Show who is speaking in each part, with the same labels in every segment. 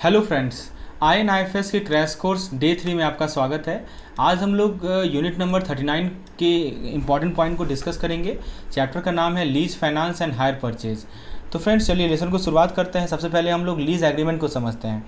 Speaker 1: Hello friends, INIFS के crash course day 3 में आपका स्वागत है। आज हम लोग यूनिट नंबर 39 के इम्पॉर्टेंट पॉइंट को डिस्कस करेंगे। चैप्टर का नाम है lease finance and hire purchase. तो फ्रेंड्स चलिए लेसन को शुरुआत करते हैं। सबसे पहले हम लोग लीज एग्रीमेंट को समझते हैं।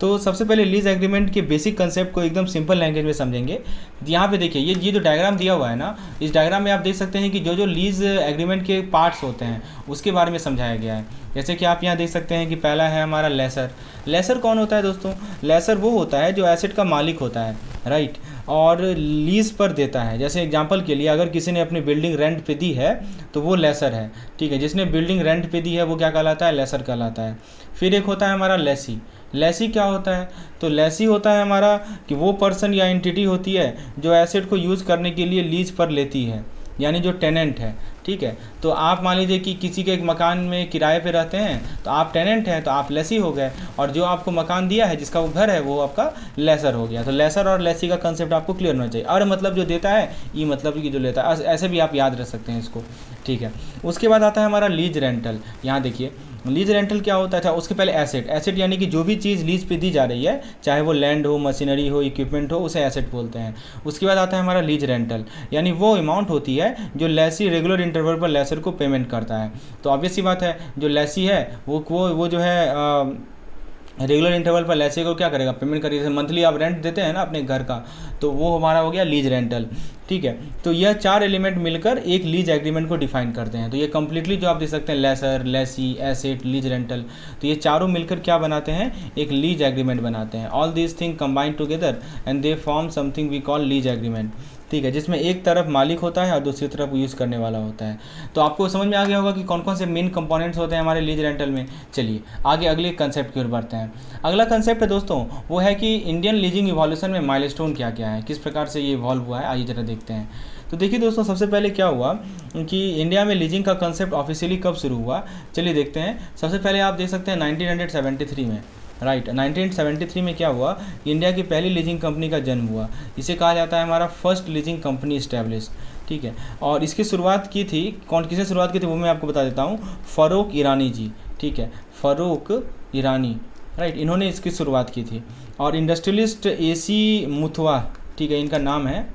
Speaker 1: तो सबसे पहले लीज एग्रीमेंट के बेसिक कंसेप्ट को एकदम सिंपल लैंग्वेज में समझेंगे। यहाँ पे देखिए ये जो डायग्राम दिया हुआ है ना, इस डायग्राम में आप देख सकते हैं कि जो जो लीज एग्रीमेंट के पार्ट्स होते हैं उसके बारे में समझाया गया है। जैसे कि आप यहाँ देख सकते हैं कि पहला है हमारा लेसर। लेसर कौन होता है दोस्तों? लेसर वो होता है जो एसेट का मालिक होता है, राइट, और लीज पर देता है। जैसे एग्जांपल के लिए अगर किसी ने अपनी बिल्डिंग रेंट पे दी है तो वो लेसर है, ठीक है। जिसने बिल्डिंग रेंट पे दी है वो क्या कहलाता है? लेसर कहलाता है। फिर एक होता है हमारा लेसी। लेसी क्या होता है? तो लेसी होता है हमारा कि वो पर्सन या एंटिटी होती है जो एसेट को यूज़ करने के लिए लीज पर लेती है, यानी जो टेनेंट है, ठीक है। तो आप मान लीजिए कि किसी के एक मकान में किराए पे रहते हैं तो आप टेनेंट हैं, तो आप लेसी हो गए, और जो आपको मकान दिया है जिसका वो घर है वो आपका लेसर हो गया। तो लेसर और लेसी का कंसेप्ट आपको क्लियर होना चाहिए। और मतलब जो देता है, ई मतलब कि जो लेता है, ऐसे भी आप याद रख सकते हैं इसको, ठीक है। उसके बाद आता है हमारा लीज रेंटल। यहाँ देखिए लीज रेंटल क्या होता है। अच्छा, उसके पहले एसेट। एसेट यानी कि जो भी चीज़ लीज पे दी जा रही है, चाहे वो लैंड हो, मशीनरी हो, इक्विपमेंट हो, उसे एसेट बोलते हैं। उसके बाद आता है हमारा लीज रेंटल, यानी वो अमाउंट होती है जो लेसी रेगुलर इंटरवल पर लेसर को पेमेंट करता है। तो ऑब्वियस सी बात है, जो लेसी है वो जो है रेगुलर इंटरवल पर लेसी को क्या करेगा? पेमेंट करेगा। जैसे मंथली आप रेंट देते हैं ना अपने घर का, तो वो हमारा हो गया लीज रेंटल, ठीक है। तो यह चार एलिमेंट मिलकर एक लीज एग्रीमेंट को डिफाइन करते हैं। तो ये कंप्लीटली जो आप देख सकते हैं, lessor, lessee, asset, lease rental, तो ये चारों मिलकर क्या बनाते हैं? एक लीज एग्रीमेंट बनाते हैं। All these thing combine together and they form something we call lease agreement, ठीक है, जिसमें एक तरफ मालिक होता है और दूसरी तरफ यूज़ करने वाला होता है। तो आपको समझ में आ गया होगा कि कौन कौन से मेन कंपोनेंट्स होते हैं हमारे लीज रेंटल में। चलिए आगे अगले कंसेप्ट की ओर बढ़ते हैं। अगला कंसेप्ट है दोस्तों वो है कि इंडियन लीजिंग इवोल्यूशन में माइलस्टोन क्या क्या है, किस प्रकार से ये इवॉल्व हुआ है, आइए जरा देखते हैं। तो देखिए दोस्तों, सबसे पहले क्या हुआ कि इंडिया में लीजिंग का कंसेप्ट ऑफिशियली कब शुरू हुआ, चलिए देखते हैं। सबसे पहले आप देख सकते हैं 1973 में, राइट। 1973 में क्या हुआ? इंडिया की पहली लीजिंग कंपनी का जन्म हुआ। इसे कहा जाता है हमारा फर्स्ट लीजिंग कंपनी इस्टेब्लिश, ठीक है। और इसकी शुरुआत की थी, किसने शुरुआत की थी वो मैं आपको बता देता हूँ, फ़ारूक ईरानी जी, ठीक है, फ़ारूक ईरानी, राइट, इन्होंने इसकी शुरुआत की थी। और इंडस्ट्रियलिस्ट AC मुथवा, ठीक है, इनका नाम है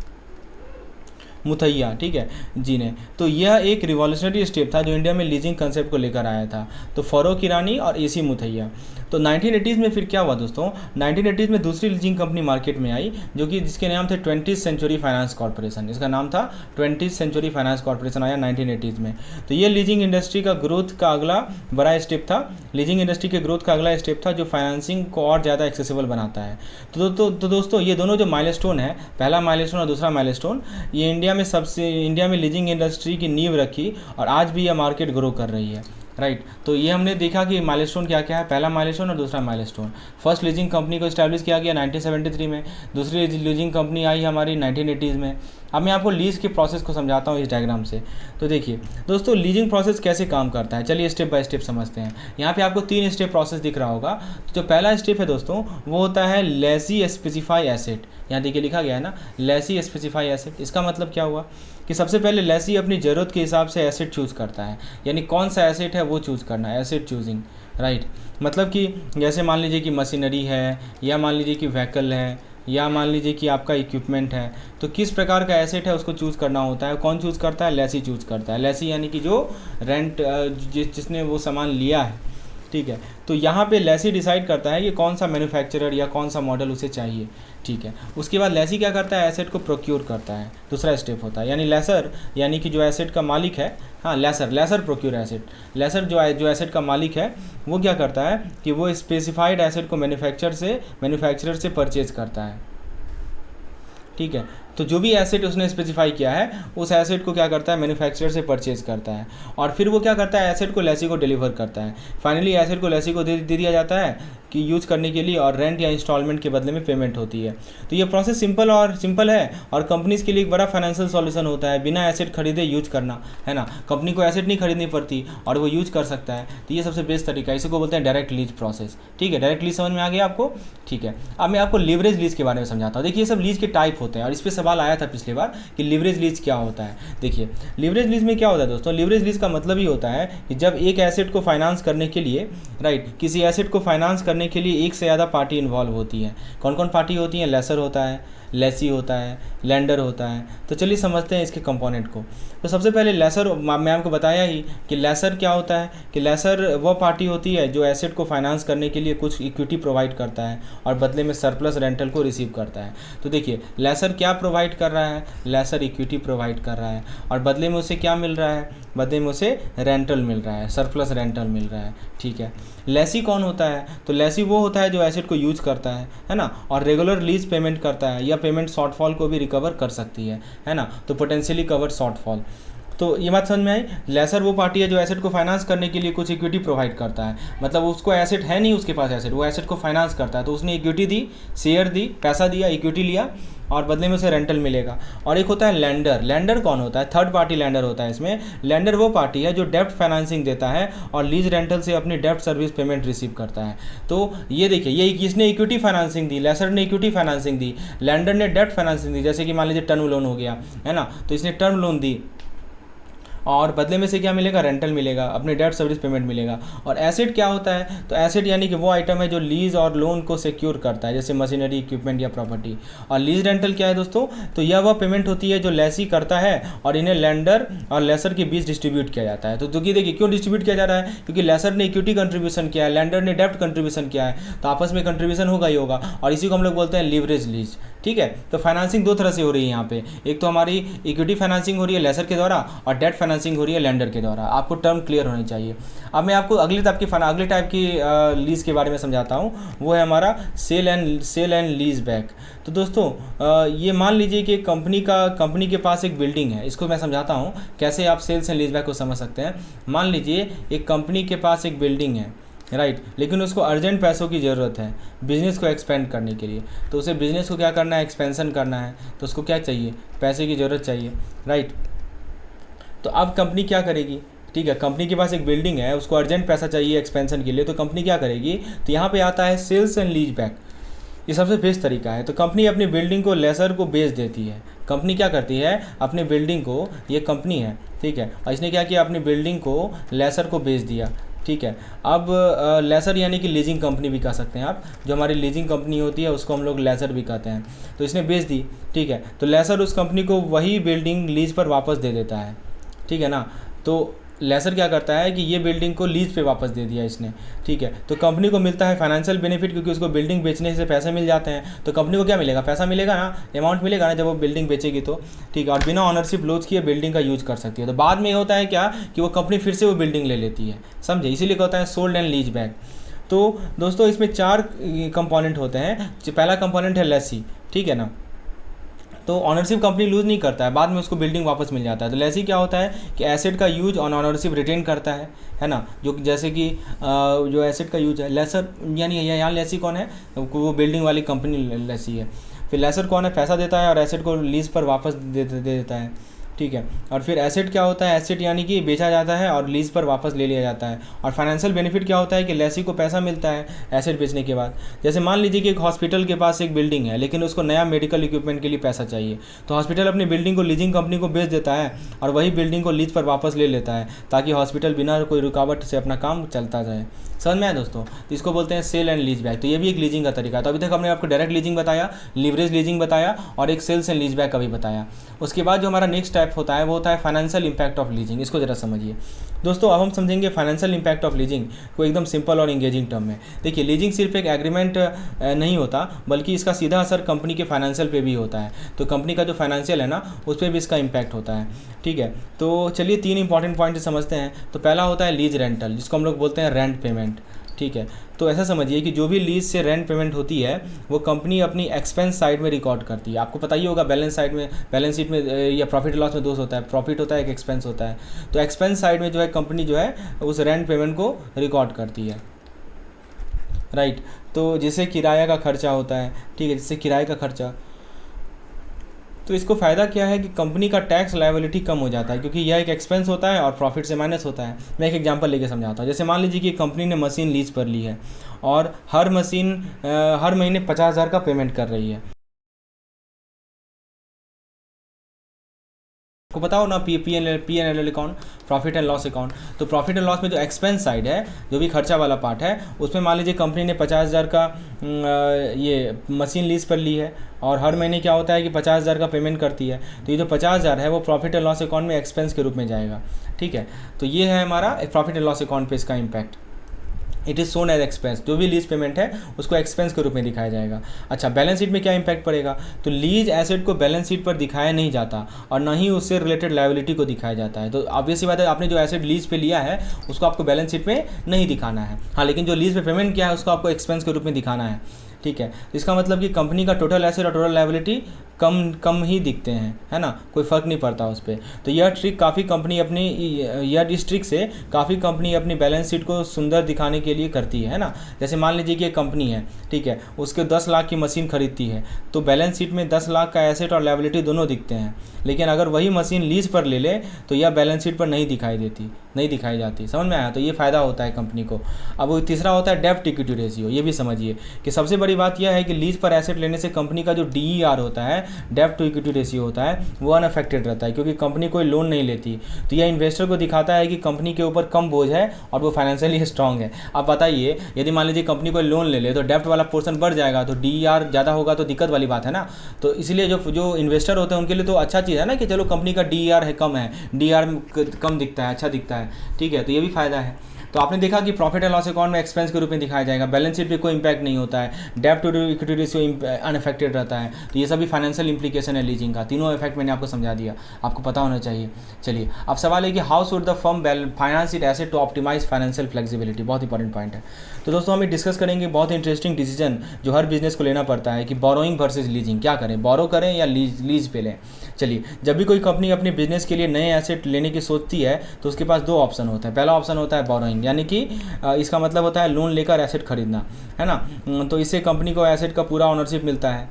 Speaker 1: मुथैया, ठीक है जी ने। तो यह एक रिवॉल्यूशनरी स्टेप था जो इंडिया में लीजिंग कंसेप्ट को लेकर आया था। तो फ़ारूक ईरानी और AC मुथैया। तो 1980s में फिर क्या हुआ दोस्तों? 1980s में दूसरी लीजिंग कंपनी मार्केट में आई, जो कि जिसके नाम थे 20th सेंचुरी फाइनेंस कॉर्पोरेशन। इसका नाम था 20th सेंचुरी फाइनेंस कॉर्पोरेशन, आया 1980s में। तो ये लीजिंग इंडस्ट्री का ग्रोथ का अगला बड़ा स्टेप था। लीजिंग इंडस्ट्री के ग्रोथ का अगला स्टेप था जो फाइनेंसिंग को और ज़्यादा एक्सेसिबल बनाता है। तो दोस्तों ये दोनों जो माइलस्टोन है, पहला माइलस्टोन और दूसरा माइलस्टोन, ये इंडिया में लीजिंग इंडस्ट्री की नींव रखी और आज भी यह मार्केट ग्रो कर रही है, राइट। तो ये हमने देखा कि माइलस्टोन क्या क्या है, पहला माइलस्टोन और दूसरा माइलस्टोन। फर्स्ट लीजिंग कंपनी को इस्टेब्लिश किया गया 1973 में, दूसरी लीजिंग कंपनी आई हमारी 1980s में। अब मैं आपको लीज के प्रोसेस को समझाता हूँ इस डायग्राम से। तो देखिए दोस्तों, लीजिंग प्रोसेस कैसे काम करता है, चलिए स्टेप बाय स्टेप समझते हैं। यहाँ पे आपको 3 स्टेप प्रोसेस दिख रहा होगा। तो जो पहला स्टेप है दोस्तों वो होता है लेसी स्पेसिफाई एसेट। यहाँ देखिए लिखा गया है ना, लेसी स्पेसिफाई एसेट। इसका मतलब क्या हुआ कि सबसे पहले लेसी अपनी ज़रूरत के हिसाब से एसेट चूज़ करता है, यानी कौन सा एसेट है वो चूज़ करना है, एसेट चूजिंग, राइट। मतलब कि जैसे मान लीजिए कि मशीनरी है, या मान लीजिए कि व्हीकल है, या मान लीजिए कि आपका इक्विपमेंट है, तो किस प्रकार का एसेट है उसको चूज़ करना होता है। कौन चूज़ करता है? लेसी चूज़ करता है। लेसी यानी कि जो रेंट जिसने वो सामान लिया है, ठीक है। तो यहाँ पे लेसी डिसाइड करता है कि कौन सा मैन्युफैक्चरर या कौन सा मॉडल उसे चाहिए, ठीक है। उसके बाद लेसी क्या करता है? एसेट को प्रोक्योर करता है, दूसरा स्टेप होता है। यानी लेसर यानी कि जो एसेट का मालिक है, हाँ लेसर प्रोक्योर एसेट। लेसर जो एसेट का मालिक है वो क्या करता है कि वो स्पेसिफाइड एसेट को मैन्युफैक्चरर से परचेज करता है, ठीक है। तो जो भी एसेट उसने स्पेसिफाई किया है उस एसेट को क्या करता है? मैन्युफैक्चरर से परचेज करता है, और फिर वो क्या करता है? एसेट को लेसी को डिलीवर करता है। फाइनली एसेट को लेसी को दे दिया जाता है कि यूज़ करने के लिए, और रेंट या इंस्टॉलमेंट के बदले में पेमेंट होती है। तो ये प्रोसेस सिंपल है, और कंपनीज़ के लिए एक बड़ा फाइनेंशियल सॉल्यूशन होता है, बिना एसेट खरीदे यूज करना, है ना। कंपनी को एसेट नहीं खरीदनी पड़ती और वो यूज कर सकता है। तो ये सबसे बेस्ट तरीका है, इसी को बोलते हैं डायरेक्ट लीज प्रोसेस, ठीक है। डायरेक्ट लीज समझ में आ गया आपको, ठीक है। अब मैं आपको लीवरेज लीज के बारे में समझाता हूँ। देखिए ये सब लीज के टाइप होते हैं और इस पर सवाल आया था पिछली बार कि लीवरेज लीज क्या होता है। देखिए लीवरेज लीज में क्या होता है दोस्तों, लीवरेज लीज का मतलब ही होता है कि जब एक एसेट को फाइनेंस करने के लिए, राइट, किसी एसेट को फाइनेंस करने के लिए एक से ज़्यादा पार्टी इन्वॉल्व होती है। कौन कौन पार्टी होती है? लेसर होता है, लेसी होता है, लेंडर होता है। तो चलिए समझते हैं इसके कंपोनेंट को। तो सबसे पहले लेसर, मैं आपको बताया ही कि लेसर क्या होता है, कि लेसर वो पार्टी होती है जो एसेट को फाइनेंस करने के लिए कुछ इक्विटी प्रोवाइड करता है और बदले में सरप्लस रेंटल को रिसीव करता है। तो देखिए लेसर क्या प्रोवाइड कर रहा है, लेसर इक्विटी प्रोवाइड कर रहा है और बदले में उसे क्या मिल रहा है, बदले में उसे रेंटल मिल रहा है, सरप्लस रेंटल मिल रहा है। ठीक है, लेसी कौन होता है? तो लेसी वो होता है जो एसेट को यूज करता है ना, और रेगुलर लीज पेमेंट करता है या पेमेंट शॉर्टफॉल को भी रिकवर कर सकती है ना, तो पोटेंशियली कवर शॉर्टफॉल। तो ये बात समझ में आई। लेसर वो पार्टी है जो एसेट को फाइनेंस करने के लिए कुछ इक्विटी प्रोवाइड करता है, मतलब उसको एसेट है नहीं, उसके पास एसेट, वो एसेट को फाइनेंस करता है, तो उसने इक्विटी दी, शेयर दी, पैसा दिया, इक्विटी लिया और बदले में उसे रेंटल मिलेगा। और एक होता है लेंडर। लेंडर कौन होता है? थर्ड पार्टी लेंडर होता है इसमें। लेंडर वो पार्टी है जो डेप्ट फाइनेंसिंग देता है और लीज रेंटल से अपनी डेप्ट सर्विस पेमेंट रिसीव करता है। तो ये देखिए, ये किसने इक्विटी फाइनेंसिंग दी? लेसर ने इक्विटी फाइनेंसिंग दी, लेंडर ने डेप्ट फाइनेंसिंग दी, जैसे कि मान लीजिए टर्म लोन हो गया, है ना, तो इसने टर्म लोन दी और बदले में से क्या मिलेगा? रेंटल मिलेगा, अपने डेट सर्विस पेमेंट मिलेगा। और एसेट क्या होता है? तो एसेट यानी कि वो आइटम है जो लीज और लोन को सिक्योर करता है, जैसे मशीनरी, इक्विपमेंट या प्रॉपर्टी। और लीज रेंटल क्या है दोस्तों? तो यह वह पेमेंट होती है जो लेसी करता है और इन्हें लेंडर और लेसर के बीच डिस्ट्रीब्यूट किया जाता है। तो देखिए क्यों डिस्ट्रीब्यूट किया जा रहा है? क्योंकि लेसर ने इक्विटी कंट्रीब्यूशन किया है, लेंडर ने डेप्ट कंट्रीब्यूशन किया है, तो आपस में कंट्रीब्यूशन होगा ही होगा, और इसी को हम लोग बोलते हैं लीवरेज लीज। ठीक है, तो फाइनेंसिंग दो तरह से हो रही है यहाँ पे, एक तो हमारी इक्विटी फाइनेंसिंग हो रही है लेसर के द्वारा और डेट फाइनेंसिंग हो रही है लेंडर के द्वारा। आपको टर्म क्लियर होनी चाहिए। अब मैं आपको अगले टाइप की लीज के बारे में समझाता हूँ, वो है हमारा सेल एंड लीज बैक। तो दोस्तों ये मान लीजिए कि कंपनी के पास एक बिल्डिंग है, इसको मैं समझाता हूँ कैसे आप सेल्स एंड लीज बैक को समझ सकते हैं। मान लीजिए एक कंपनी के पास एक बिल्डिंग है, राइट, लेकिन उसको अर्जेंट पैसों की ज़रूरत है बिज़नेस को एक्सपेंड करने के लिए। तो उसे बिज़नेस को क्या करना है? एक्सपेंशन करना है, तो उसको क्या चाहिए? पैसे की ज़रूरत चाहिए, राइट। तो अब कंपनी क्या करेगी? ठीक है, कंपनी के पास एक बिल्डिंग है, उसको अर्जेंट पैसा चाहिए एक्सपेंशन के लिए, तो कंपनी क्या करेगी? तो यहाँ पे आता है सेल्स एंड लीज बैक। ये सबसे बेस्ट तरीका है। तो कंपनी अपनी बिल्डिंग को लेसर को बेच देती है। कंपनी क्या करती है? अपनी बिल्डिंग को, ये कंपनी है, ठीक है, और इसने क्या किया? अपनी बिल्डिंग को लेसर को बेच दिया। ठीक है, अब लेसर यानी कि लीजिंग कंपनी भी कह सकते हैं आप, जो हमारी लीजिंग कंपनी होती है उसको हम लोग लेसर भी कहते हैं। तो इसने बेच दी, ठीक है, तो लेसर उस कंपनी को वही बिल्डिंग लीज पर वापस दे देता है। ठीक है ना, तो लेसर क्या करता है कि ये बिल्डिंग को लीज पे वापस दे दिया इसने। ठीक है, तो कंपनी को मिलता है फाइनेंशियल बेनिफिट, क्योंकि उसको बिल्डिंग बेचने से पैसे मिल जाते हैं। तो कंपनी को क्या मिलेगा? पैसा मिलेगा ना, अमाउंट मिलेगा ना जब वो बिल्डिंग बेचेगी तो। ठीक है, और बिना ऑनरशिप लॉस किए बिल्डिंग का यूज कर सकती है। तो बाद में होता है क्या कि वो कंपनी फिर से वो बिल्डिंग ले लेती है, समझे, इसीलिए कहता है सोल्ड एंड लीज बैक। तो दोस्तों इसमें 4 कंपोनेंट होते हैं। पहला कंपोनेंट है लेसी, ठीक है ना, तो ऑनरशिप कंपनी लूज़ नहीं करता है, बाद में उसको बिल्डिंग वापस मिल जाता है। तो लेसी क्या होता है कि एसेट का यूज ऑन ऑनरशिप रिटेन करता है ना, जो जैसे कि जो एसेट का यूज है। लेसर यानी यहाँ लेसी कौन है? वो बिल्डिंग वाली कंपनी लेसी है। फिर लेसर कौन है? पैसा देता है और एसेट को लीज पर वापस दे देता है। ठीक है, और फिर एसेट क्या होता है? एसेट यानी कि बेचा जाता है और लीज पर वापस ले लिया जाता है। और फाइनेंशियल बेनिफिट क्या होता है कि लेसी को पैसा मिलता है एसेट बेचने के बाद। जैसे मान लीजिए कि एक हॉस्पिटल के पास एक बिल्डिंग है, लेकिन उसको नया मेडिकल इक्विपमेंट के लिए पैसा चाहिए, तो हॉस्पिटल अपनी बिल्डिंग को लीजिंग कंपनी को बेच देता है और वही बिल्डिंग को लीज पर वापस ले लेता है, ताकि हॉस्पिटल बिना कोई रुकावट से अपना काम चलता जाए। समझ में आया दोस्तों? तो इसको बोलते हैं सेल एंड लीज बैक। तो ये भी एक लीजिंग का तरीका है। तो अभी तक हमने आपको डायरेक्ट लीजिंग बताया, लीवरेज लीजिंग बताया और एक सेल्स एंड लीज बैक का भी बताया। उसके बाद जो हमारा नेक्स्ट टाइप होता है वो होता है फाइनेंशियल इंपैक्ट ऑफ लीजिंग। इसको जरा समझिए दोस्तों। अब हम समझेंगे फाइनेंशियल इंपैक्ट ऑफ लीजिंग को एकदम सिंपल और इंगेजिंग टर्म में। देखिए लीजिंग सिर्फ एक एग्रीमेंट नहीं होता, बल्कि इसका सीधा असर कंपनी के फाइनेंशियल पे भी होता है। तो कंपनी का जो फाइनेंशियल है ना, उस पर भी इसका इम्पैक्ट होता है। ठीक है, तो चलिए 3 इंपॉर्टेंट पॉइंट समझते हैं। तो पहला होता है लीज रेंटल, जिसको हम लोग बोलते हैं रेंट पेमेंट। ठीक है, तो ऐसा समझिए कि जो भी लीज से रेंट पेमेंट होती है वो कंपनी अपनी एक्सपेंस साइड में रिकॉर्ड करती है। आपको पता ही होगा बैलेंस शीट में या प्रॉफिट लॉस में 2 होता है, प्रॉफिट होता है, एक एक्सपेंस होता है। तो एक्सपेंस साइड में जो है कंपनी जो है उस रेंट पेमेंट को रिकॉर्ड करती है, राइट। तो जैसे किराया का खर्चा होता है, ठीक है, जैसे किराए का खर्चा, तो इसको फ़ायदा क्या है कि कंपनी का टैक्स लायबिलिटी कम हो जाता है, क्योंकि यह एक एक्सपेंस होता है और प्रॉफिट से माइनस होता है। मैं एक एग्जांपल लेके समझाता हूँ। जैसे मान लीजिए कि कंपनी ने मशीन लीज पर ली है और हर महीने 50,000 का पेमेंट कर रही है। को पता हो ना, P&L account, profit and loss account. तो प्रॉफिट एंड लॉस में जो एक्सपेंस साइड है, जो भी खर्चा वाला पार्ट है, उसमें मान लीजिए कंपनी ने 50,000 का ये मशीन लीज पर ली है और हर महीने क्या होता है कि 50,000 का पेमेंट करती है। तो ये जो 50,000 है वो प्रॉफिट एंड लॉस अकाउंट में एक्सपेंस के रूप में जाएगा। ठीक है, तो ये है हमारा प्रॉफिट एंड लॉस अकाउंट पे इसका impact. It is shown as expense, जो भी लीज पेमेंट है उसको एक्सपेंस के रूप में दिखाया जाएगा। अच्छा, बैलेंस शीट में क्या इंपैक्ट पड़ेगा? तो लीज एसेट को बैलेंस शीट पर दिखाया नहीं जाता और ना ही उससे रिलेटेड लायबिलिटी को दिखाया जाता है। तो ऑब्वियसली बात है, आपने जो एसेट लीज पे लिया है उसको आपको बैलेंस शीट में नहीं दिखाना है। हाँ, लेकिन जो लीज पे पेमेंट किया है उसको आपको एक्सपेंस के रूप में दिखाना है। ठीक है, इसका मतलब कि कंपनी का टोटल एसेट और टोटल लायबिलिटी कम ही दिखते हैं, है ना, कोई फ़र्क नहीं पड़ता उस पर। तो यह ट्रिक काफ़ी कंपनी अपनी इस ट्रिक से काफ़ी कंपनी अपनी बैलेंस शीट को सुंदर दिखाने के लिए करती है ना। जैसे मान लीजिए कि एक कंपनी है, ठीक है, उसके 10 लाख की मशीन खरीदती है, तो बैलेंस शीट में 10 लाख का एसेट और लायबिलिटी दोनों दिखते हैं। लेकिन अगर वही मशीन लीज पर ले ले तो यह बैलेंस शीट पर नहीं दिखाई जाती। समझ में आया? तो ये फ़ायदा होता है कंपनी को। अब वो तीसरा होता है डेब्ट इक्विटी रेशियो। ये भी समझिए कि सबसे बड़ी बात यह है कि लीज पर एसेट लेने से कंपनी का जो DER होता है, डेब्ट टू इक्विटी रेशियो होता है, वो अनअफेक्टेड रहता है, क्योंकि कंपनी कोई लोन नहीं लेती। तो यह इन्वेस्टर को दिखाता है कि कंपनी के ऊपर कम बोझ है और वो फाइनेंशियली स्ट्रांग है। अब बताइए, यदि मान लीजिए कंपनी कोई लोन ले ले तो डेब्ट वाला पोर्शन बढ़ जाएगा, तो DER ज़्यादा होगा तो दिक्कत वाली बात है ना। तो इसलिए जो इन्वेस्टर होते हैं उनके लिए तो अच्छा चीज़ है ना कि चलो कंपनी का DER है कम है, DER कम दिखता है, अच्छा दिखता है। ठीक है, तो ये भी फ़ायदा है। तो आपने देखा कि प्रॉफिट एंड लॉस अकाउंट में एक्सपेंस के रूप में दिखाया जाएगा, बैलेंस शीट पे कोई इंपैक्ट नहीं होता है, डेब्ट टू इक्विटी रेशियो अनअफेक्टेड रहता है। तो ये सभी फाइनेंशियल इंप्लीकेशन है लीजिंग का। तीनों इफेक्ट मैंने आपको समझा दिया, आपको पता होना चाहिए। चलिए, अब सवाल है कि how should the firm finance it asset to optimise financial flexibility. बहुत इंपॉर्टेंट पॉइंट है। तो दोस्तों हम डिस्कस करेंगे बहुत इंटरेस्टिंग डिसीजन जो हर बिजनेस को लेना पड़ता है कि बोरोइंग वर्सेज लीजिंग, क्या करें, बोरो करें या लीज पे लें। चलिए, जब भी कोई कंपनी अपने बिजनेस के लिए नए एसेट लेने की सोचती है तो उसके पास दो ऑप्शन होते हैं। पहला ऑप्शन होता है बोरोइंग, यानी कि इसका मतलब होता है लोन लेकर एसेट खरीदना, है ना। तो इससे कंपनी को एसेट का पूरा ऑनरशिप मिलता है।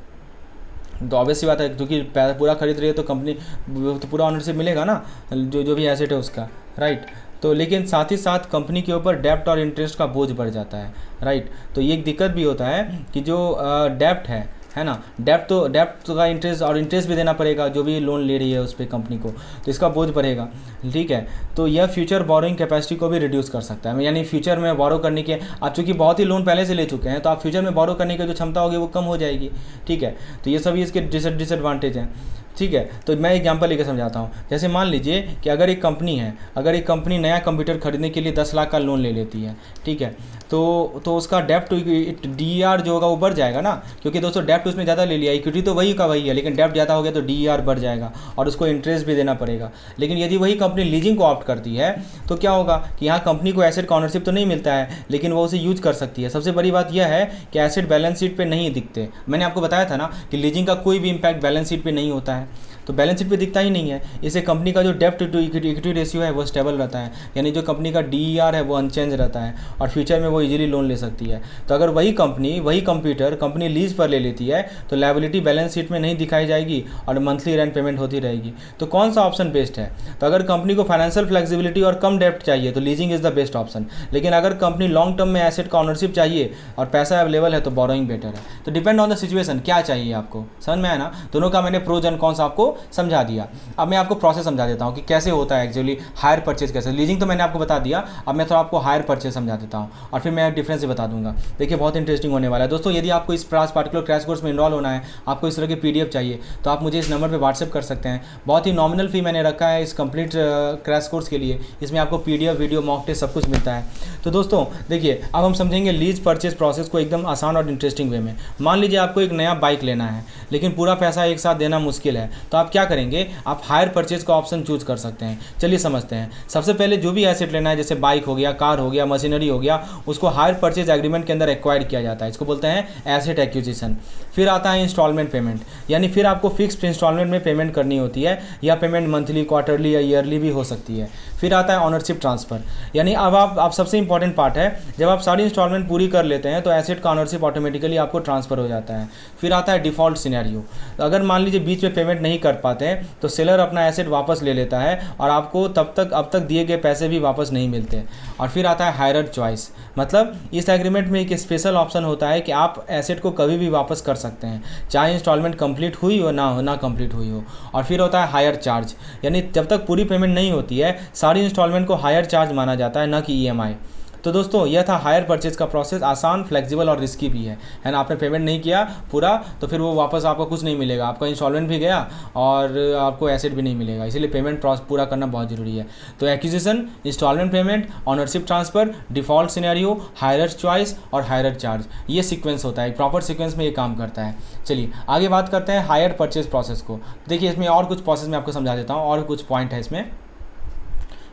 Speaker 1: तो ऑब्वियसली बात है, क्योंकि पूरा खरीद रही है तो कंपनी तो पूरा ऑनरशिप मिलेगा ना, जो भी एसेट है उसका, राइट। तो लेकिन साथ ही साथ कंपनी के ऊपर डेब्ट और इंटरेस्ट का बोझ बढ़ जाता है, राइट। तो ये एक दिक्कत भी होता है कि जो डेब्ट है ना, डेब्ट का इंटरेस्ट भी देना पड़ेगा जो भी लोन ले रही है उस पर कंपनी को, तो इसका बोझ बढ़ेगा। ठीक है, तो यह फ्यूचर बोरोइंग कैपेसिटी को भी रिड्यूस कर सकता है, यानी फ्यूचर में बोरो करने के, आप चूँकि बहुत ही लोन पहले से ले चुके हैं तो आप फ्यूचर में बोरो करने की जो क्षमता होगी वो कम हो जाएगी। ठीक है, तो ये सभी इसके डिसएडवांटेज हैं। ठीक है, तो मैं एग्जांपल लेकर समझाता हूँ। जैसे मान लीजिए कि अगर एक कंपनी नया कंप्यूटर खरीदने के लिए 10 लाख का लोन ले लेती है, ठीक है, तो उसका डेब्ट टू DER जो होगा वो बढ़ जाएगा ना, क्योंकि दोस्तों डेब्ट उसने ज़्यादा ले लिया, इक्विटी तो वही का वही है, लेकिन डेब्ट ज़्यादा हो गया तो DER बढ़ जाएगा और उसको इंटरेस्ट भी देना पड़ेगा। लेकिन यदि वही कंपनी लीजिंग को ऑप्ट करती है तो क्या होगा कि यहाँ कंपनी को एसेट का ऑनरशिप तो नहीं मिलता है, लेकिन वो उसे यूज कर सकती है। सबसे बड़ी बात यह है कि एसेट बैलेंस शीट पर नहीं दिखते। मैंने आपको बताया था ना कि लीजिंग का कोई भी इम्पैक्ट बैलेंस शीट पर नहीं होता है, तो बैलेंस शीट पे दिखता ही नहीं है। इससे कंपनी का जो डेब्ट टू इक्विटी रेशियो है वो स्टेबल रहता है, यानी जो कंपनी का DER है वो अनचेंज रहता है और फ्यूचर में वो इजीली लोन ले सकती है। तो अगर वही कंप्यूटर कंपनी लीज पर ले लेती है तो लायबिलिटी बैलेंस शीट में नहीं दिखाई जाएगी और मंथली रेंट पेमेंट होती रहेगी। तो कौन सा ऑप्शन बेस्ट है? तो अगर कंपनी को फाइनेंशियल फ्लेक्सिबिलिटी और कम डेब्ट चाहिए तो leasing is the best option. लेकिन अगर कंपनी लॉन्ग टर्म में एसेट का ऑनरशिप चाहिए और पैसा अवेलेबल है तो बोरोइंग बेटर है। तो डिपेंड ऑन द सिचुएशन, क्या चाहिए आपको, समझ में आया ना। दोनों का मैंने प्रोज एंड कॉन्स आपको समझा दिया। अब मैं आपको प्रोसेस समझा देता हूँ कि कैसे होता है एक्चुअली हायर परचेज कैसे। लीजिंग तो मैंने आपको बता दिया, अब मैं थोड़ा आपको हायर परचेज समझा देता हूँ और फिर मैं डिफरेंस भी बता दूंगा। देखिए बहुत इंटरेस्टिंग होने वाला है दोस्तों। यदि आपको इस पार्टिकुलर क्रैश कोर्स में इनरोल होना है, आपको इस तरह की PDF चाहिए तो आप मुझे इस नंबर पर व्हाट्सएप कर सकते हैं। बहुत ही नॉमिनल फी मैंने रखा है इस कंप्लीट क्रैश कोर्स के लिए। इसमें आपको PDF वीडियो मॉक टेस्ट सब कुछ मिलता है। तो दोस्तों देखिए, अब हम समझेंगे लीज परचेज प्रोसेस को एकदम आसान और इंटरेस्टिंग वे में। मान लीजिए आपको एक नया बाइक लेना है लेकिन पूरा पैसा एक साथ देना मुश्किल है, तो आप क्या करेंगे, आप हायर परचेज का ऑप्शन चूज कर सकते हैं। चलिए समझते हैं। सबसे पहले जो भी एसेट लेना है, जैसे बाइक हो गया, कार हो गया, मशीनरी हो गया, उसको हायर परचेज एग्रीमेंट के अंदर एक्वायर किया जाता है। इसको बोलते हैं एसेट एक्विजिशन। फिर आता है इंस्टॉलमेंट पेमेंट, यानी फिर आपको फिक्स्ड इंस्टॉलमेंट में पेमेंट करनी होती है, या पेमेंट मंथली, क्वार्टरली या ईयरली भी हो सकती है। फिर आता है ऑनरशिप ट्रांसफर, यानी अब आप सबसे इंपॉर्टेंट पार्ट है, जब आप सारी इंस्टॉलमेंट पूरी कर लेते हैं तो एसेट का ऑनरशिप ऑटोमेटिकली आपको ट्रांसफर हो जाता है। फिर आता है डिफॉल्ट सिनेरियो, अगर मान लीजिए बीच में पेमेंट पेमेंट नहीं कर पाते हैं तो सेलर अपना एसेट वापस ले लेता है और आपको अब तक दिए गए पैसे भी वापस नहीं मिलते। और फिर आता है हायरर चॉइस, मतलब इस एग्रीमेंट में एक स्पेशल ऑप्शन होता है कि आप एसेट को कभी भी वापस कर सकते हैं, चाहे इंस्टॉलमेंट कंप्लीट हुई हो ना कंप्लीट हुई हो। और फिर होता है हायर चार्ज, यानी जब तक पूरी पेमेंट नहीं होती है सारी इंस्टॉलमेंट को हायर चार्ज माना जाता है, ना कि ईएमआई। तो दोस्तों यह था हायर परचेज का प्रोसेस, आसान, फ्लेक्सिबल और रिस्की भी है ना। आपने पेमेंट नहीं किया पूरा तो फिर वो वापस आपको कुछ नहीं मिलेगा, आपका इंस्टॉलमेंट भी गया और आपको एसेट भी नहीं मिलेगा, इसीलिए पेमेंट पूरा करना बहुत ज़रूरी है। तो acquisition, instalment payment, ownership transfer, default scenario, hirer choice और हायरर चार्ज, ये सीक्वेंस होता है, प्रॉपर सीक्वेंस में ये काम करता है। चलिए आगे बात करते हैं हायर परचेज प्रोसेस को। देखिए इसमें और कुछ प्रोसेस मैं आपको समझा देता हूँ, और कुछ पॉइंट है इसमें।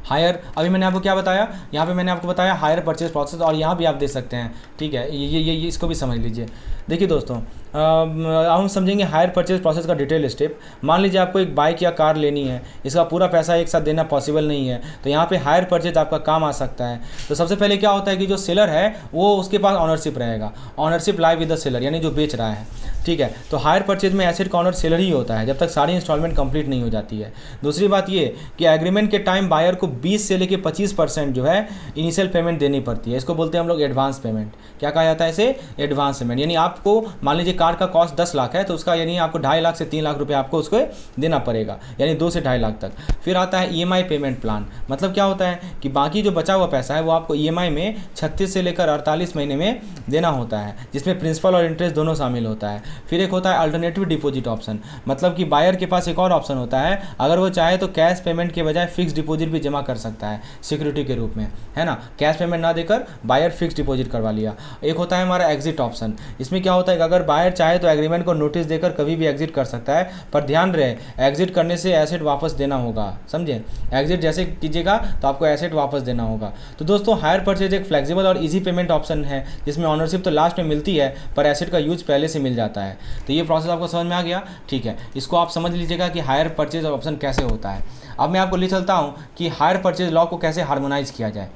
Speaker 1: हायर, अभी मैंने आपको क्या बताया, यहाँ पे मैंने आपको बताया हायर परचेज प्रोसेस, और यहाँ भी आप देख सकते हैं, ठीक है। ये इसको भी समझ लीजिए। देखिए दोस्तों, अब हम समझेंगे हायर परचेज प्रोसेस का डिटेल स्टेप। मान लीजिए आपको एक बाइक या कार लेनी है, इसका पूरा पैसा एक साथ देना पॉसिबल नहीं है, तो यहाँ पे हायर परचेज आपका काम आ सकता है। तो सबसे पहले क्या होता है कि जो सेलर है वो उसके पास ऑनरशिप रहेगा, ownership lie with the seller, यानी जो बेच रहा है, ठीक है। तो हायर परचेज में एसेट का ऑनर सेलर ही होता है जब तक सारी इंस्टॉलमेंट कंप्लीट नहीं हो जाती है। दूसरी बात ये कि एग्रीमेंट के टाइम बायर को 20 से लेकर 25% जो है इनिशियल पेमेंट देनी पड़ती है, इसको बोलते हैं हम लोग एडवांस पेमेंट। क्या कहा जाता है इसे? Advance payment. यानी आपको मान लीजिए कार का कॉस्ट 10 लाख है तो उसका यानी आपको 2.5 लाख से 3 लाख रुपये आपको उसको देना पड़ेगा, यानी 2 से 2.5 लाख तक। फिर आता है ईएमआई पेमेंट प्लान, मतलब क्या होता है कि बाकी जो बचा हुआ पैसा है वो आपको ईएमआई में 36 से लेकर 48 महीने में देना होता है, जिसमें प्रिंसिपल और इंटरेस्ट दोनों शामिल होता है। फिर एक होता है अल्टरनेटिव डिपॉजिट ऑप्शन, मतलब कि बायर के पास एक और ऑप्शन होता है, अगर वो चाहे तो कैश पेमेंट के बजाय फिक्स डिपॉजिट भी जमा कर सकता है सिक्योरिटी के रूप में, है ना। कैश पेमेंट ना देकर बायर फिक्स डिपॉजिट करवा लिया। एक होता है हमारा एग्जिट ऑप्शन, इसमें क्या होता है कि अगर बायर चाहे तो एग्रीमेंट को नोटिस देकर कभी भी एग्जिट कर सकता है, पर ध्यान रहे एग्जिट करने से एसेट वापस देना होगा, समझे। एग्जिट जैसे कीजिएगा तो आपको एसेट वापस देना होगा। तो दोस्तों हायर परचेज एक फ्लेक्सिबल और इजी पेमेंट ऑप्शन है, जिसमें ऑनरशिप तो लास्ट में मिलती है पर एसेट का यूज पहले से मिल जाता है। तो ये प्रोसेस आपको समझ में आ गया, ठीक है। इसको आप समझ लीजिएगा कि हायर परचेज ऑप्शन कैसे होता है। अब मैं आपको ले चलता हूँ कि हायर परचेज लॉ को कैसे हार्मोनाइज किया जाए,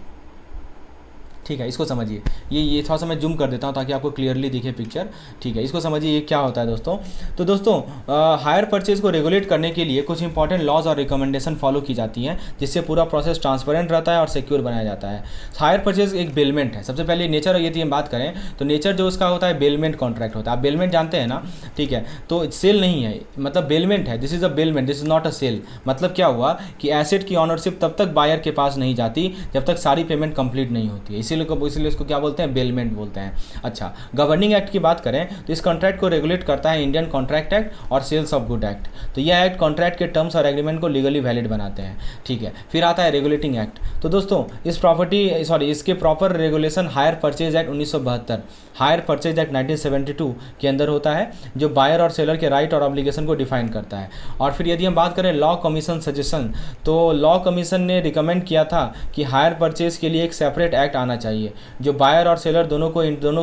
Speaker 1: ठीक है। इसको समझिए, ये थोड़ा सा मैं जूम कर देता हूँ ताकि आपको क्लियरली दिखे पिक्चर, ठीक है। इसको समझिए ये क्या होता है दोस्तों। तो दोस्तों हायर परचेज को रेगुलेट करने के लिए कुछ इंपॉर्टेंट लॉज और रिकमेंडेशन फॉलो की जाती हैं, जिससे पूरा प्रोसेस ट्रांसपेरेंट रहता है और सिक्योर बनाया जाता है। हायर परचेज एक बेलमेंट है। सबसे पहले नेचर, यदि हम बात करें तो नेचर जो उसका होता है बेलमेंट कॉन्ट्रैक्ट होता है। आप बेलमेंट जानते हैं ना, ठीक है। तो सेल नहीं है, मतलब बेलमेंट है, this is a bailment, this is not a sale. मतलब क्या हुआ कि एसेट की ऑनरशिप तब तक बायर के पास नहीं जाती जब तक सारी पेमेंट कंप्लीट नहीं होती है, इसीलिए इसको क्या बोलते हैं? बेलमेंट बोलते हैं। अच्छा, गवर्निंग एक्ट की बात करें तो इस कॉन्ट्रैक्ट को रेगुलेट करता है इंडियन कॉन्ट्रैक्ट एक्ट और सेल्स ऑफ गुड एक्ट। तो यह एक्ट कॉन्ट्रैक्ट के टर्म्स और एग्रीमेंट को लीगली वैलिड बनाते हैं, ठीक है। फिर आता है रेगुलेटिंग एक्ट। तो दोस्तों इसके proper regulation hire purchase act 1972, hire purchase act 1972 के अंदर होता है, जो बायर और सेलर के राइट और ऑब्लिगेशन को डिफाइन करता है। और फिर यदि हम बात करें लॉ कमीशन सजेशन, तो लॉ कमीशन ने रिकमेंड किया था कि हायर परचेज के लिए एक सेपरेट एक्ट आना चाहिए जो बायर और सेलर दोनों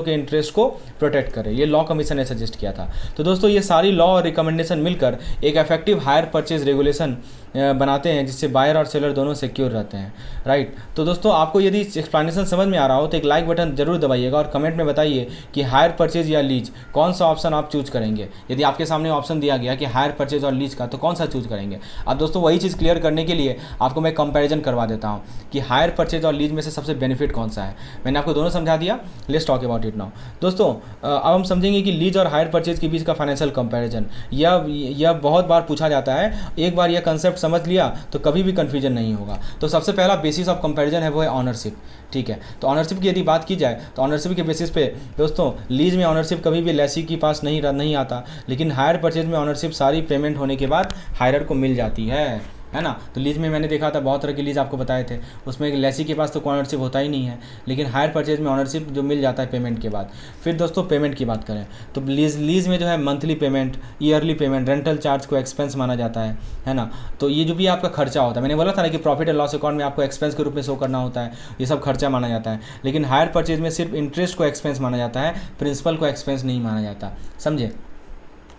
Speaker 1: के इंटरेस्ट को प्रोटेक्ट करे। ये लॉ कमीशन ने सजेस्ट किया था। तो दोस्तों ये सारी लॉ और रिकमेंडेशन मिलकर एक इफेक्टिव हायर परचेज रेगुलेशन बनाते हैं, जिससे बायर और सेलर दोनों सिक्योर रहते हैं, राइट। तो दोस्तों आपको यदि एक्सप्लेनेशन समझ में आ रहा हो तो एक लाइक बटन जरूर दबाइएगा और कमेंट में बताइए कि हायर परचेज या लीज कौन सा ऑप्शन आप चूज करेंगे। यदि आपके सामने ऑप्शन दिया गया कि हायर परचेज और लीज का, तो कौन सा चूज करेंगे। अब दोस्तों वही चीज़ क्लियर करने के लिए आपको मैं कंपैरिजन करवा देता हूँ कि हायर परचेज और लीज में से सबसे बेनिफिट कौन सा है। मैंने आपको दोनों समझा दिया, let's talk about it now. दोस्तों अब हम समझेंगे कि लीज और हायर परचेज के बीच का फाइनेंशियल कंपैरिजन, यह बहुत बार पूछा जाता है। एक बार यह कंसेप्ट समझ लिया तो कभी भी कन्फ्यूजन नहीं होगा। तो सबसे पहला बेसिस ऑफ कंपैरिजन है वो है ऑनरशिप, ठीक है। तो ऑनरशिप की यदि बात की जाए तो ऑनरशिप के बेसिस पे दोस्तों लीज में ऑनरशिप कभी भी लेसी के पास नहीं आता, लेकिन हायर परचेज में ऑनरशिप सारी पेमेंट होने के बाद हायरर को मिल जाती है ना। तो लीज में मैंने देखा था बहुत तरह की लीज आपको बताए थे, उसमें लेसी के पास तो ऑनरशिप होता ही नहीं है, लेकिन हायर परचेज में ऑनरशिप जो मिल जाता है पेमेंट के बाद। फिर दोस्तों पेमेंट की बात करें तो लीज में जो है monthly payment, yearly payment, rental charge को एक्सपेंस माना जाता है ना। तो ये जो भी आपका खर्चा होता है, मैंने बोला था ना कि प्रॉफिट एंड लॉस अकाउंट में आपको एक्सपेंस के रूप में शो करना होता है, ये सब खर्चा माना जाता है। लेकिन हायर परचेज में सिर्फ इंटरेस्ट को एक्सपेंस माना जाता है, प्रिंसिपल को एक्सपेंस नहीं माना जाता, समझे।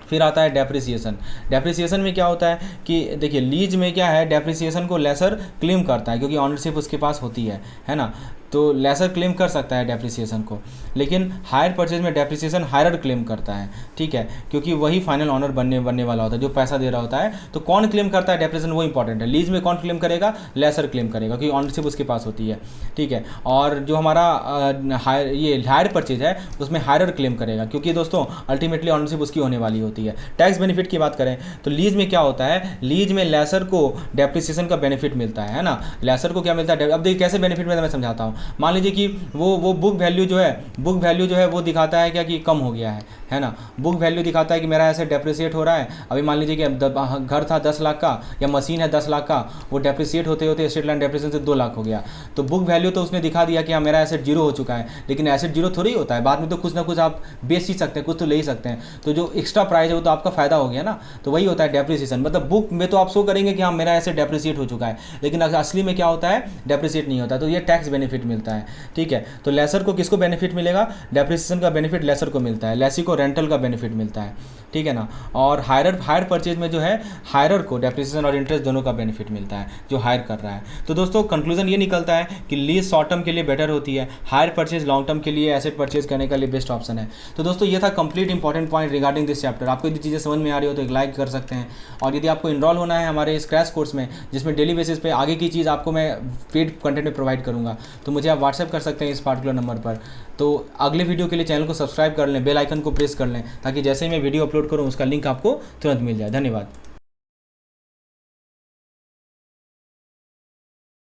Speaker 1: फिर आता है डेप्रिसिएशन। डेप्रिसिएशन में क्या होता है कि देखिए लीज में क्या है, डेप्रिसिएशन को लेसर क्लेम करता है क्योंकि ऑनरशिप उसके पास होती है ना। तो लेसर क्लेम कर सकता है डेप्रिसिएशन को, लेकिन हायर परचेज में डेप्रिसिएशन हायर क्लेम करता है, ठीक है, क्योंकि वही फाइनल ऑनर बनने वाला होता है जो पैसा दे रहा होता है। तो कौन क्लेम करता है डेप्रिसिएशन, वो इंपॉर्टेंट है। लीज में कौन क्लेम करेगा, लेसर क्लेम करेगा, क्योंकि ऑनरशिप उसके पास होती है, ठीक है। और जो हमारा हायर परचेज है उसमें हायर क्लेम करेगा, क्योंकि दोस्तों अल्टीमेटली ऑनरशिप उसकी होने वाली होती है। टैक्स बेनिफिट की बात करें तो लीज में क्या होता है, लीज में लेसर को डेप्रिसिएशन का बेनिफिट मिलता है ना। लेसर को क्या मिलता है, अब देखिए कैसे बेनिफिट मिलता है, मैं समझाता हूँ। मान लीजिए कि वो बुक वैल्यू जो है वो दिखाता है क्या कि कम हो गया है ना। बुक वैल्यू दिखाता है कि मेरा ऐसे डेप्रिसिएट हो रहा है। अभी मान लीजिए कि घर था 10 लाख का या मशीन है 10 लाख का, वो डेप्रिसिएट होते होते स्ट्रेट लाइन डेप्रिसिएशन से 2 लाख हो गया। तो बुक वैल्यू तो उसने दिखा दिया कि हाँ मेरा एसेट जीरो हो चुका है, लेकिन एसेट जीरो थोड़ी होता है, बाद में तो कुछ ना कुछ आप बेच ही सकते हैं, कुछ तो ले ही सकते हैं। तो जो एक्स्ट्रा प्राइस है वो तो आपका फायदा हो गया ना। तो वही होता है डेप्रिसिएशन, मतलब बुक में तो आप शो करेंगे कि हाँ मेरा एसेट डेप्रिसिएट हो चुका है, लेकिन असली में क्या होता है, डेप्रिसिएट नहीं होता। तो ये टैक्स बेनिफिट मिलता है, ठीक है। तो लेसर को किसको बेनिफिट मिलेगा, डेप्रिसिएशन का बेनिफिट लेसर को मिलता है, लेसी को रेंटल का बेनिफिट मिलता है, ठीक है ना। और हायर परचेज में जो है हायरर को डेप्रिसिएशन और इंटरेस्ट दोनों का बेनिफिट मिलता है जो हायर कर रहा है। तो दोस्तों कंक्लूजन ये निकलता है कि लीज शॉर्ट टर्म के लिए बेटर होती है, हायर परचेज लॉन्ग टर्म के लिए एसेट परचेज करने के लिए बेस्ट ऑप्शन है। तो दोस्तों ये था complete important point regarding this chapter. आपको यदि चीज़ें समझ में आ रही हो तो एक लाइक कर सकते हैं, और यदि आपको इनरोल होना है हमारे इस क्रैश कोर्स में जिसमें डेली बेसिस पे आगे की चीज़ आपको मैं पेड कंटेंट में प्रोवाइड करूँगा, तो मुझे आप व्हाट्सएप कर सकते हैं इस पार्टिकुलर नंबर पर। तो अगले वीडियो के लिए चैनल को सब्सक्राइब कर लें, बेल आइकन को प्रेस कर लें, ताकि जैसे ही मैं वीडियो अपलोड करूँ उसका लिंक आपको तुरंत मिल जाए। धन्यवाद।